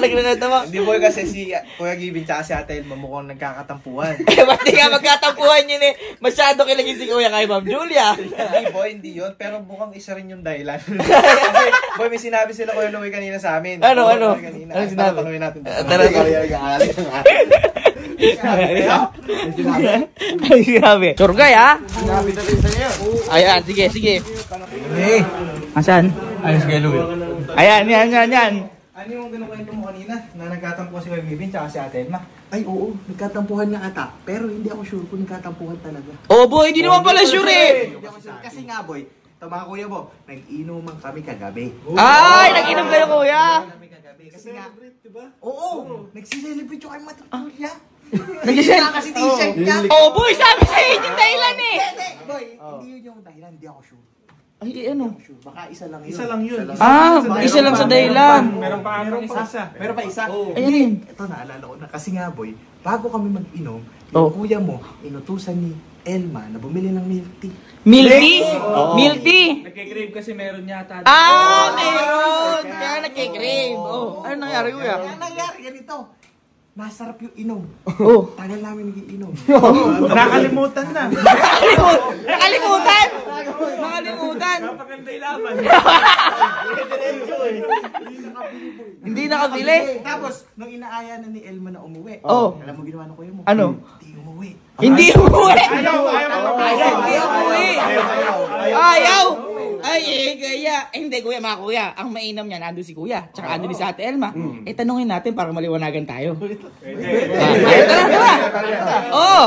Nagkwento mo. Hindi boy kasi si Kuya Gibin tsaka si Ate Elma mukhang nagkakatampuhan. Ba't di nga magkatampuhan yun eh? Masyado kilagin si Kuya kay Ma'am Julia. Hindi boy, hindi yun. Pero mukhang isa rin yung dahilan. Kasi boy, may sinabi sila Kuya Louie kanina sa amin. Ano? Ano sinabi? Tanungin natin. Tara. Ay, sinabi. Surgay ha? Sinabi na rin sa iyo. Ayan, sige. Asan? Ayos Kuya Louie. Ayan, yan. Ano yung ganun kwento mo kanina na nagkatampuhan si Kuya Gibin tsaka si Ate Elma? Ay oo, nagkatampuhan nga ata. Pero hindi ako sure kung nagkatampuhan talaga. Oh boy, di naman pala sure eh. Hindi ako sure. Kasi nga boy, ito mga kuya mo, nag-inuman kami kagabi. Ay, nag-inom kayo kuya. Kasi nga, oo, nagsi-celebrate yung kay Matutulia. Nag-celebrate kasi t-shirt niya. Oh boy, sabi sa'yo yun yung dahilan eh. Boy, hindi yun yung dahilan, hindi ako sure. Ay, ano? Baka isa lang yun. Isa lang yun. Isa lang sa dahilan. Meron pa isa. Meron pa isa. Ayun. Ito naalala ko na. Kasi nga boy, bago kami mag-inom, yung kuya mo, inutusan ni Elma na bumili ng milk tea. Milk tea? Milk tea? Nagkikrave kasi meron yata. Meron! Kaya nagkikrave. Oh, ano nangyari kuya? Kaya nangyari ganito. Nasarap yung inom. Oh. Tagal namin nagiinom. Nakalimutan na. Nakalimutan! Napaganda yung laban. Hindi nakabili. Tapos, nung inaaya na ni Elma na umuwi, Oh. alam mo ginawa ng kuya mo? Ano? Hindi umuwi. Hindi umuwi! Ayaw. Ay, kaya. Hindi, kuya, mga kuya. Ang mainam niya, nandun si kuya. Tsaka nandun si Ate Elma. Tanungin natin para maliwanagan tayo.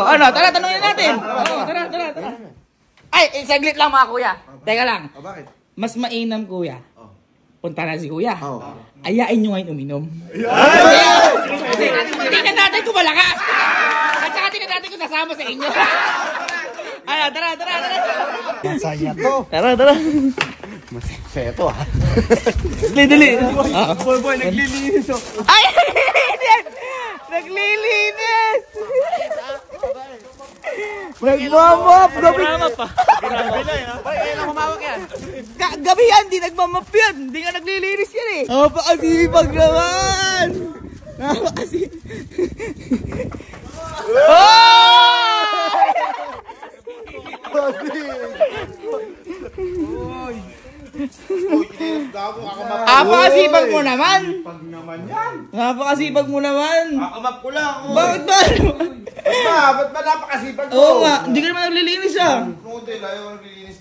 Tara. Tara, tanungin natin. Tara. Ay, saglit lang mga kuya. Teka lang. Bakit? Mas mainam kuya. Punta na si kuya. Ayain nyo ngayon uminom. Tingnan natin kung malakas. At saka tingnan natin kung nasama sa inyo. Ay, tara. Masaya to. Tara. Masaya to ha. Dali. Boy, naglilinis oh. Ay, naglilinis. Nagmamap. Gabi yan, di nagmamap yan. Hindi nga naglilinis yan eh. Napakasipag naman. Napakasipag mo naman. Pag naman yan. Napakasipag mo naman. Kakamap ko lang. Bakit ba? Ba't ba napakasipag ko? Oo nga, hindi ka naman naglilinis ah. Hindi, ayaw ko naglilinis.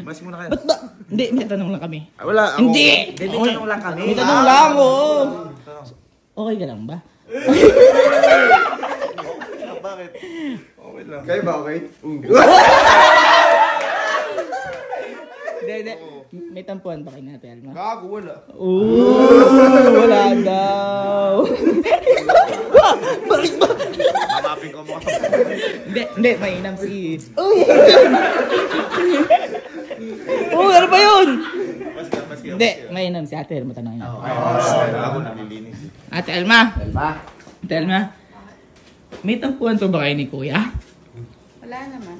Mas muna kayo. Ba't ba? Hindi, may tanong lang kami. Wala. Hindi! May tanong lang kami. May tanong lang, oo. Okay ka lang ba? Bakit? Okay lang. Kayo ba okay? Hindi. May tampuhan ba kayo natin, Elma? Gago, wala. Wala daw. Bakit ba? Hanapin ko mo. Hindi, mainam si... ano ba yun? Hindi, mainam si Ate Elma, tanongin natin. Ako naglilinis. Ate Elma, may tampuhan pa ba kayo ni Kuya? Wala naman.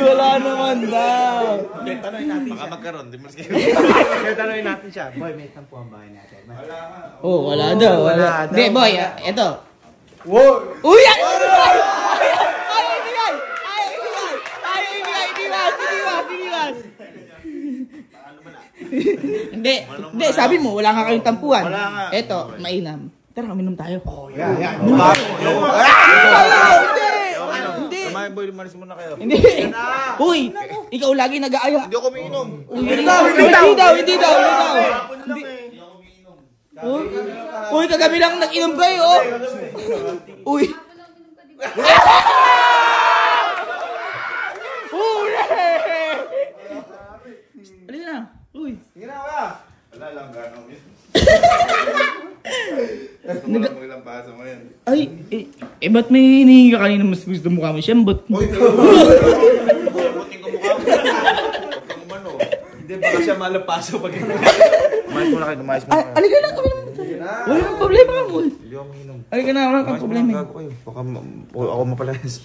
Wala naman daw. Tanongin natin siya. Baka magkaroon, di mas kayo. Tanongin natin siya. Boy, may tampuhan ba kayo ni Ate Elma? Wala daw. Hindi, boy, eto. Wow! Uy! Ayaw ibigay! Hindi, sabi mo, wala nga kayong tampuhan. Wala nga. Eto, mainam. Tara, uminom tayo. Yeah. Hindi! Kamay, boy, lumanis muna kayo. Hindi! Uy! Ikaw lagi nag-aaya. Hindi ako umiinom. Hindi daw! Uy, kagabi lang nag-inom kayo, oh! Uy! Alin na? Uy! Sige na, kuya. Wala lang, gano'n yun. Ilang paso mo yan. Ay, ba't may hinihingi ka kanina mas gusto mo kami siyang ba't? Uy, buting ko malapaso pag Umayos muna kayo, umayos muna kayo. Alika na, kami naman. Wala nang problema ka, Mul. Hindi ako minum. Alika na, wala kang problema. Gago kayo. Baka ako mapalayas.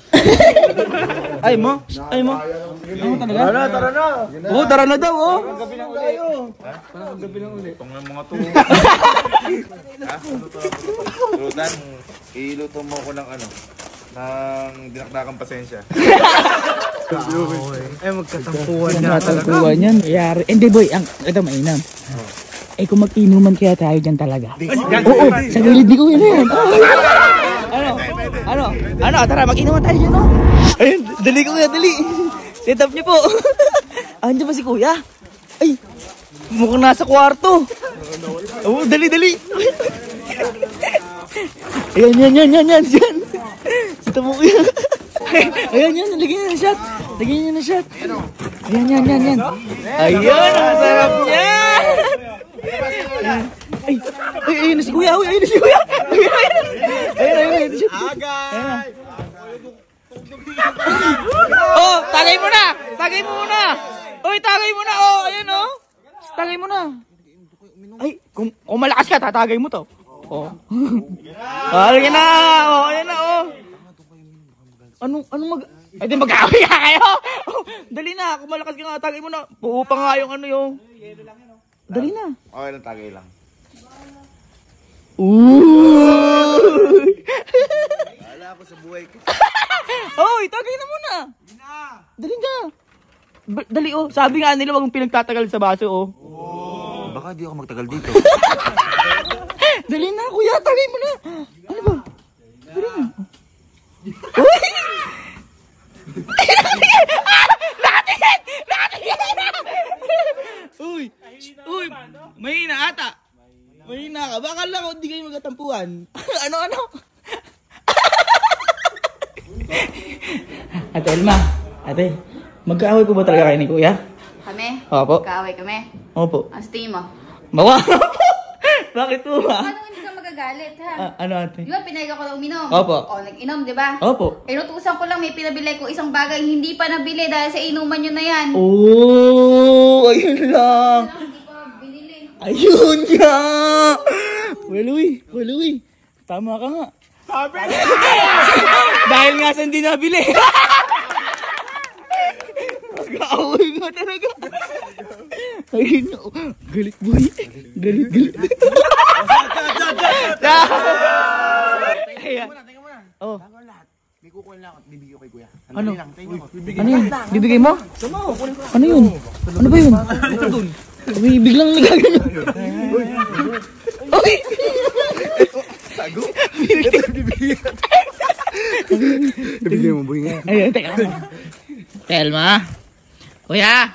Ay mo? Ay mo? Ano talaga? Tara na! Oo, tara na daw, oh. Gabi lang uli. Parang gabi lang uli. Itong mga to. Ha? Rudan, iluto mo ko ng ano, ng dinakdakang pasensya. Ay, magkatampuan na talaga. Natagpuan yan. Yari. Hindi boy, ito mainam. Eh kung mag-inuman kaya tayo dyan talaga. Oo, sa gilid ni Kuya na yan. Ano, tara mag-inuman tayo dyan, no? Ayun, dali Kuya, dali. Set up niyo po. Andiyan ba si Kuya? Ay, mukhang nasa kwarto. Oo, dali. Ayan, yan. Set up mo Kuya. Ayan, lagyan niyo ng shot. Ayan. Ayun, ang sarap niya. Ay, ayun na si Kuya. Ayun. Agay! Oh, tagay mo na. Oy, tagay mo na. Oh, ayun oh. Tagay mo na. Ay, kung malakas ka, tatagay mo to. Oh. Ayan na. Oh, ayan na oh. Anong ay di mag-away ka kayo. Oh, dali na, kung malakas ka nga, tagay mo na. Buo pa nga yung ano yung. Dali na. Okay lang, tagay lang. Wala ako sa buhay ko. Oy, tagay na muna. Dali na. Dali oh, sabi nga nila wag mong pinagtatagal sa baso oh. Baka di ako magtagal dito. Dali na kuya, tagay mo na. Ano ba? Dali na. Uy! Uy, mahina ata. Mahina ka. Baka lang hindi kayo magkatampuan. Ano? Ate Elma, ate, magkaaway po ba talaga kayo ni Kuya? Kami? Opo. Kaaway kami? Opo. Ang steam mo? Bawa. Bakit po ba? Paano hindi ka magagalit, ha? Ano ate? Di ba pinayag ako na uminom? Opo. O, nag-inom, di ba? Opo. Inutusan ko lang, may pinabili ko isang bagay hindi pa nabili dahil sa inuman nyo na yan. Oh, ayun lang. Hindi pa binili. Ayun nga. Waluy. Tama ka nga. Sabi dahil nga sa hindi nabili. Mag-aaway nga talaga. Ayun na. Galit boy. Galit. Teka muna. Oh. Bago ang lahat, may kukuha lang at bibigyan ko kay Kuya. Ano? Lang, tayo ko. Ano yun? Bibigay mo? Ano yun? Ano ba yun? Uy, biglang nagagano. Uy! Sago? Bibigyan mo, boy nga. Ayun, teka lang. Telma. Kuya.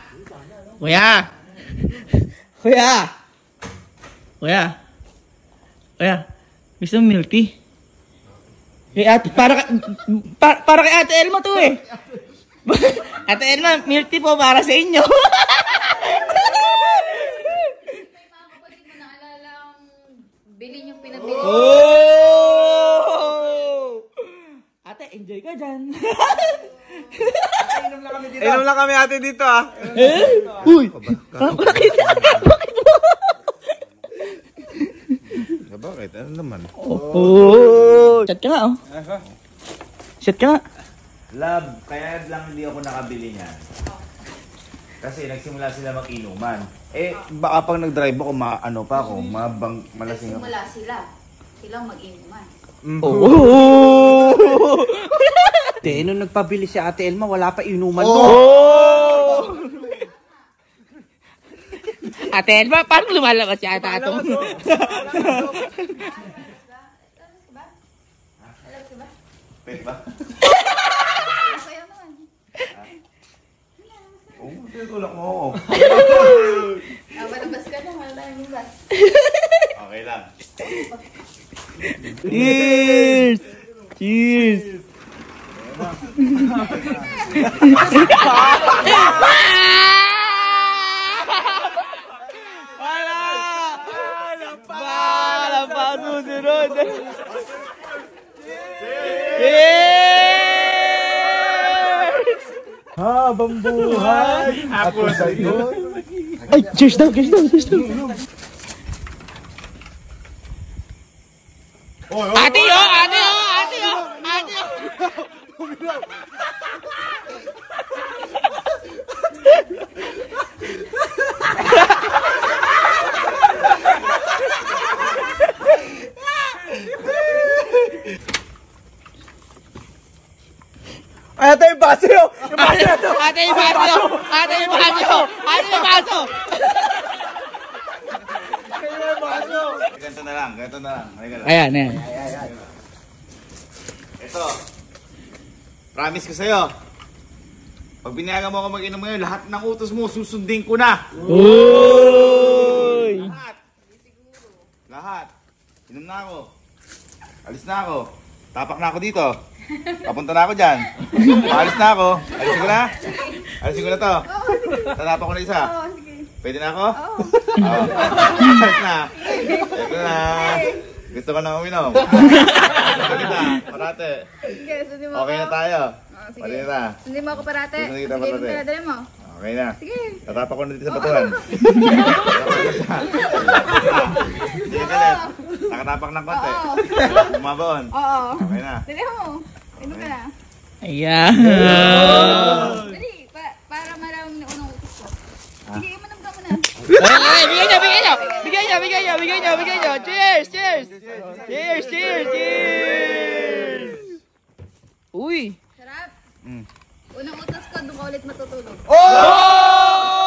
Gusto mo milk tea? Para kay Ate Elma to eh. Ate Elma, milk tea po para sa inyo. May mga kapatid mo naalala ang bilhin yung pinabili. Oh! Ate, enjoy ka dyan. Inom lang kami ate dito ah. Uy! Bakit mo? Bakit? Ano naman? Oh! Chat ka nga oh. Chat ka nga. Love, kaya lang hindi ako nakabili niyan. Kasi nagsimula sila mag-inuman. Eh, baka pag nag-drive ako, malasing ako. Simula sila. Silang mag-inuman. Oh! Nung nagpabili si Ate Elma, wala pa inuman mo. Oh! Ate Elma, parang lumalabas si Ate Atong. Pwede ba? Kaya naman. Oo, tinutulak mo ako. Malabas ka na, wala yung bus. Okay lang. Cheers! Cheers! Wala pa susunod. Cheers! Habang buhay, ako sa'yo. Ay, cheers daw, cheers daw, cheers daw. Ate yo, ate yo, ate yo, ate yo. Ate, yung baso yun! Yung baso na to! Ate yung baso! Ate yung baso! Ate yung baso! Ganito na lang, ganito na lang. Halika lang. Ayan, ayan. Ito. Promise ko sa'yo. Pag binayagan mo ako mag-inom ngayon, lahat ng utos mo, susundin ko na. Uy! Lahat. Lahat. Inom na ako. Alis na ako. Tapak na ako dito. Papunta na ako dyan. Alis na ako. Alisin ko na. Alisin ko na to. Tatapak ko na isa. Pwede na ako? Oo. Alis na. Ito na. Gusto ko na uminom. Gusto kita. Parate. Sige, sundin mo Okay na ako. tayo. Sige. Pwede na. Sundin mo ako parate. Sundin kita Sige, parate. dala mo. Okay na. Sige. Tatapak ko na dito sa batuhan. Sige ulit. Nakatapak ng konti. Bumabaon. Oo. Okay na. Dali mo. Inom ka na. Ayan. Dali, para maraming naunang utos ko. Sige, imanom ka muna. Ay, bigay niyo, bigay niyo. Bigay niyo, bigay niyo, bigay niyo, bigay niyo. Cheers, cheers. Cheers, cheers, cheers. Uy. Sarap. Unang utos ko, doon ka ulit matutulog. Oh!